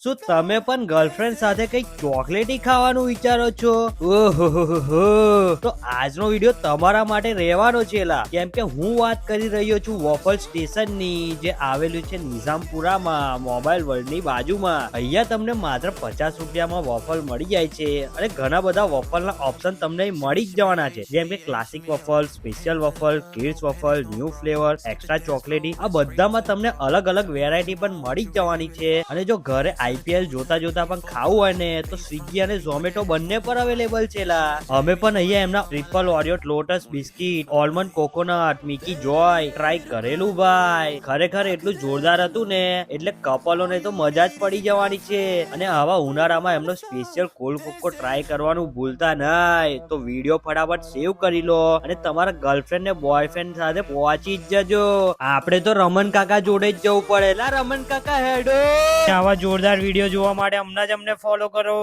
શું તમે પણ ગર્લફ્રેન્ડ સાથે કઈક ચોકલેટી ખાવાનું વિચારો છો? ઓહો, તો આજનો વિડીયો તમારા માટે રહેવાનો છે લા. કેમ કે હું વાત કરી રહ્યો છું વોફલ સ્ટેશન ની, જે આવેલું છે નિઝામપુરામાં, મોબાઈલ વર્લ્ડ ની બાજુમાં. અહીંયા તમને માત્ર 50 રૂપિયામાં વોફલ મળી જાય છે અને ઘણા બધા વોફલ ના ઓપ્શન તમને મળી જ જવાના છે, જેમ કે classic waffle, special waffle, kids waffle, new flavour, extra chocolatey. આ બધામાં તમને અલગ અલગ વેરાયટી પણ મળી જ જવાની છે. અને જો ઘરે આઈપીએલ જોતા જોતા પણ ખાવું હોય ને, તો સ્વિગી અને ઝોમેટો બંને પર અવેલેબલ છે લા. અમે પણ અહીંયા એમના triple Oreo, Lotus biscuit, almond coconut, Mickey joy try કરેલું ભાઈ. ખરેખર એટલું જોરદાર હતું ને, એટલે કપલોને તો મજા જ પડી જવાની છે. અને આવા ઉનાળામાં એમનો સ્પેશિયલ કોલ્ડ કોકો ટ્રાય કરવાનું ભૂલતા નહીં. તો વિડીયો ફટાફટ સેવ કરી લો અને તમારા ગર્લફ્રેન્ડ ને બોયફ્રેન્ડ સાથે પહોંચી જ જજો. આપણે તો રમન કાકા જોડે જ જવું પડે લા. રમન કાકા હેડો. આવા જોરદાર વિડીયો જોવા માટે હમણાં જ અમને ફોલો કરો.